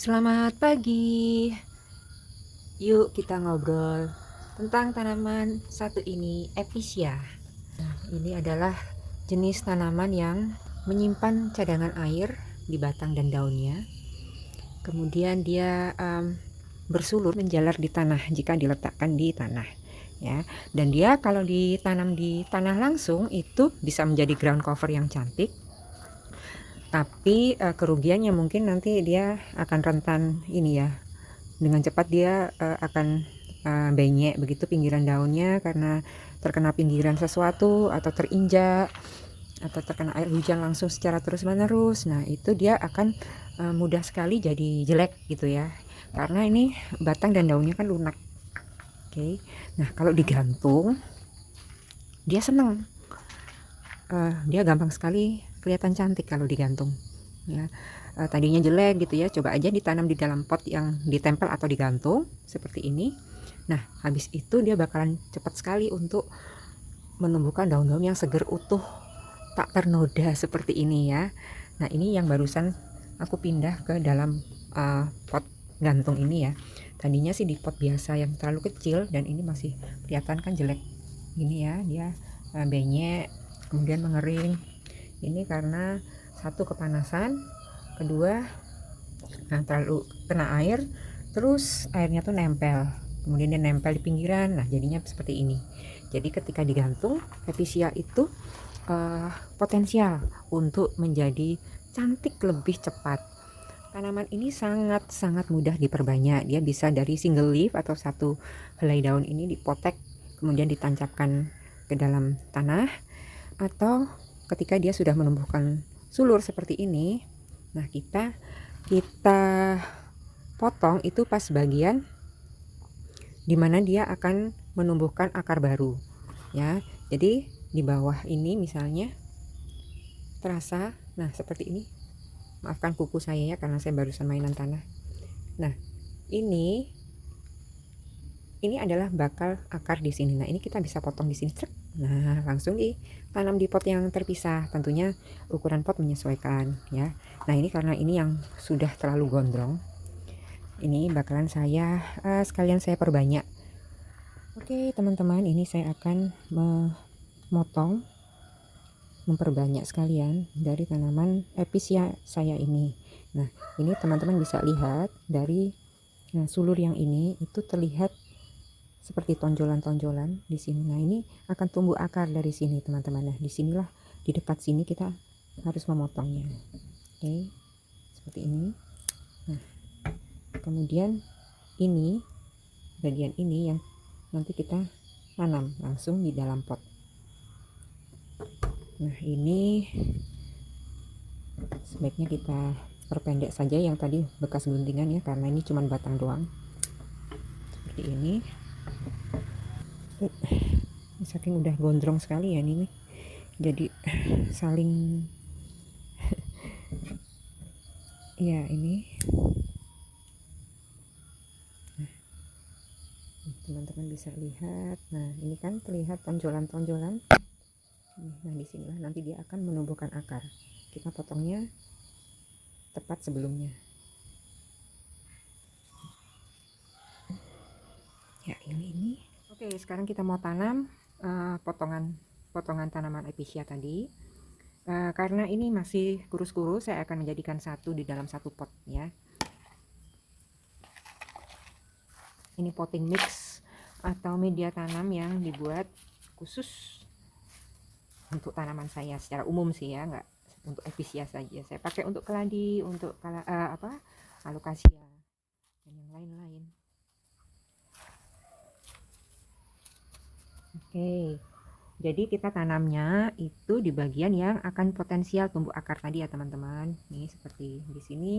Selamat pagi. Yuk kita ngobrol tentang tanaman satu ini, Epicea. Ini adalah jenis tanaman yang menyimpan cadangan air di batang dan daunnya. Kemudian dia bersulur menjalar di tanah jika diletakkan di tanah. Ya, dan dia kalau ditanam di tanah langsung itu bisa menjadi ground cover yang cantik. Tapi kerugiannya mungkin nanti dia akan rentan ini ya, dengan cepat dia akan benyek begitu pinggiran daunnya karena terkena pinggiran sesuatu atau terinjak atau terkena air hujan langsung secara terus-menerus. Nah, itu dia akan mudah sekali jadi jelek gitu ya. Karena ini batang dan daunnya kan lunak. Oke. Nah, kalau digantung dia seneng. Dia gampang sekali kelihatan cantik kalau digantung. Ya. Tadinya jelek gitu ya, coba aja ditanam di dalam pot yang ditempel atau digantung seperti ini. Nah, habis itu dia bakalan cepat sekali untuk menumbuhkan daun-daun yang seger utuh, tak ternoda seperti ini ya. Nah, ini yang barusan aku pindah ke dalam pot gantung ini ya. Tadinya sih di pot biasa yang terlalu kecil dan ini masih kelihatan kan jelek gini ya, dia benyek, kemudian mengering. Ini karena satu kepanasan, kedua terlalu kena air, terus airnya tuh nempel, kemudian dia nempel di pinggiran. Nah, jadinya seperti ini. Jadi ketika digantung, Epicea itu potensial untuk menjadi cantik lebih cepat. Tanaman ini sangat-sangat mudah diperbanyak. Dia bisa dari single leaf atau satu helai daun ini dipotek kemudian ditancapkan ke dalam tanah, atau ketika dia sudah menumbuhkan sulur seperti ini, nah kita potong itu pas bagian dimana dia akan menumbuhkan akar baru ya. Jadi di bawah ini misalnya terasa, nah seperti ini. Maafkan kuku saya ya karena saya barusan mainan tanah. Nah, ini adalah bakal akar di sini. Nah, ini kita bisa potong di sini. Nah, langsung ditanam di pot yang terpisah. Tentunya ukuran pot menyesuaikan ya. Nah, ini karena ini yang sudah terlalu gondrong. Ini bakalan saya sekalian saya perbanyak. Oke, teman-teman, ini saya akan memperbanyak sekalian dari tanaman Epicea saya ini. Nah, ini teman-teman bisa lihat dari sulur yang ini itu terlihat seperti tonjolan-tonjolan di sini. Nah, ini akan tumbuh akar dari sini, teman-teman. Nah, disinilah di dekat sini kita harus memotongnya. Oke, seperti ini. Nah, kemudian ini bagian ini yang nanti kita tanam langsung di dalam pot. Nah, ini sebaiknya kita perpendek saja yang tadi bekas guntingan ya, karena ini cuma batang doang. Seperti ini. Saking udah gondrong sekali ya ini. Jadi saling ya ini. Nah, teman-teman bisa lihat. Nah, ini kan terlihat tonjolan-tonjolan. Nah, disinilah nanti dia akan menumbuhkan akar. Kita potongnya tepat sebelumnya. Ya, ini. Oke, sekarang kita mau tanam potongan tanaman Epicea tadi. Karena ini masih kurus-kurus, saya akan menjadikan satu di dalam satu pot ya. Ini potting mix atau media tanam yang dibuat khusus untuk tanaman saya secara umum sih ya, nggak untuk Epicea saja. Saya pakai untuk keladi, untuk alocasia dan yang lain-lain. Oke, jadi kita tanamnya itu di bagian yang akan potensial tumbuh akar tadi ya teman-teman. Nih seperti di sini.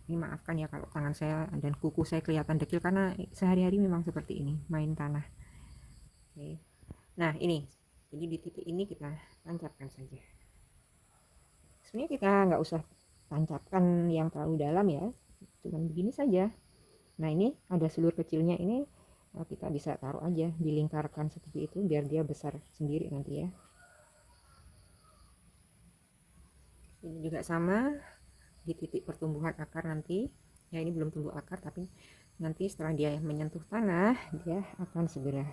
Ini maafkan ya kalau tangan saya dan kuku saya kelihatan dekil karena sehari-hari memang seperti ini, main tanah. Oke. Nah, ini. Jadi di titik ini kita tancapkan saja. Sebenarnya kita nggak usah tancapkan yang terlalu dalam ya. Cuman begini saja. Nah, ini ada sulur kecilnya ini, kita bisa taruh aja, dilingkarkan seperti itu biar dia besar sendiri nanti ya. Ini juga sama, di titik pertumbuhan akar nanti. Ya ini belum tumbuh akar, tapi nanti setelah dia menyentuh tanah, dia akan segera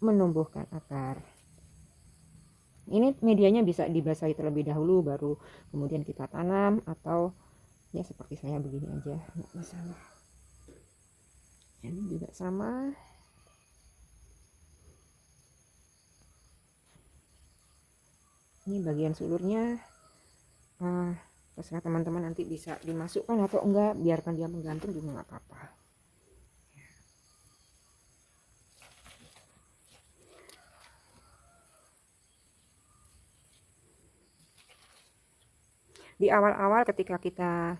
menumbuhkan akar. Ini medianya bisa dibasahi terlebih dahulu, baru kemudian kita tanam, atau ya seperti saya begini aja, nggak masalah. Ini juga sama. Ini bagian sulurnya, terserah teman-teman nanti bisa dimasukkan atau enggak, biarkan dia menggantung juga nggak apa-apa. Di awal-awal ketika kita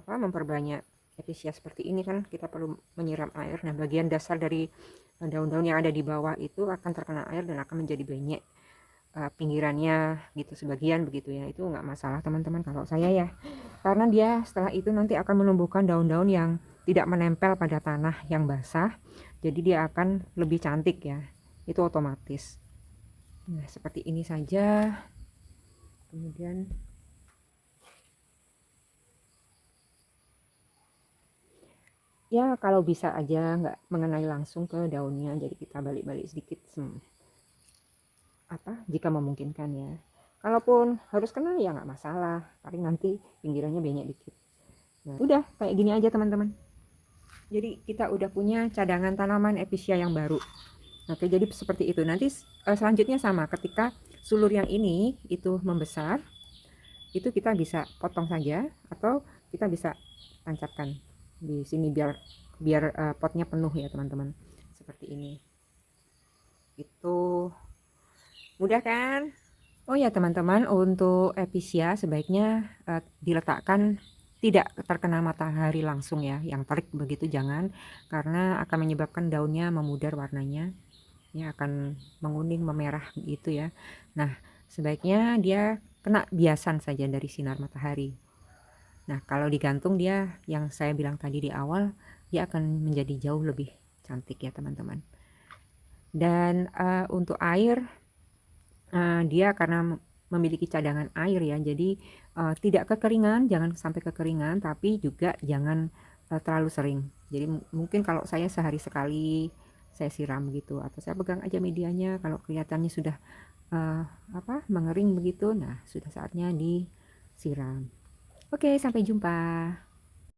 memperbanyak episia seperti ini kan kita perlu menyiram air. Nah, bagian dasar dari daun-daun yang ada di bawah itu akan terkena air dan akan menjadi banyak pinggirannya gitu, sebagian begitu ya. Itu nggak masalah teman-teman kalau saya ya, karena dia setelah itu nanti akan menumbuhkan daun-daun yang tidak menempel pada tanah yang basah, jadi dia akan lebih cantik ya, itu otomatis. Nah, seperti ini saja. Kemudian ya kalau bisa aja nggak mengenai langsung ke daunnya, jadi kita balik-balik sedikit jika memungkinkan ya. Kalaupun harus kena ya nggak masalah, paling nanti pinggirannya banyak dikit. Nah, udah kayak gini aja teman-teman. Jadi kita udah punya cadangan tanaman episia yang baru. Oke, jadi seperti itu. Nanti selanjutnya sama, ketika sulur yang ini itu membesar, itu kita bisa potong saja atau kita bisa tancapkan di sini biar potnya penuh ya teman-teman. Seperti ini. Itu mudah kan? Oh ya teman-teman, untuk episia sebaiknya diletakkan tidak terkena matahari langsung ya, yang terik begitu jangan, karena akan menyebabkan daunnya memudar warnanya, ya akan menguning memerah gitu ya. Nah, sebaiknya dia kena biasan saja dari sinar matahari. Nah, kalau digantung dia yang saya bilang tadi di awal, dia akan menjadi jauh lebih cantik ya teman-teman. Dan untuk air, dia karena memiliki cadangan air ya, jadi tidak kekeringan, jangan sampai kekeringan, tapi juga jangan terlalu sering. Jadi mungkin kalau saya sehari sekali saya siram gitu, atau saya pegang aja medianya, kalau kelihatannya sudah mengering begitu, nah sudah saatnya disiram. Oke, sampai jumpa.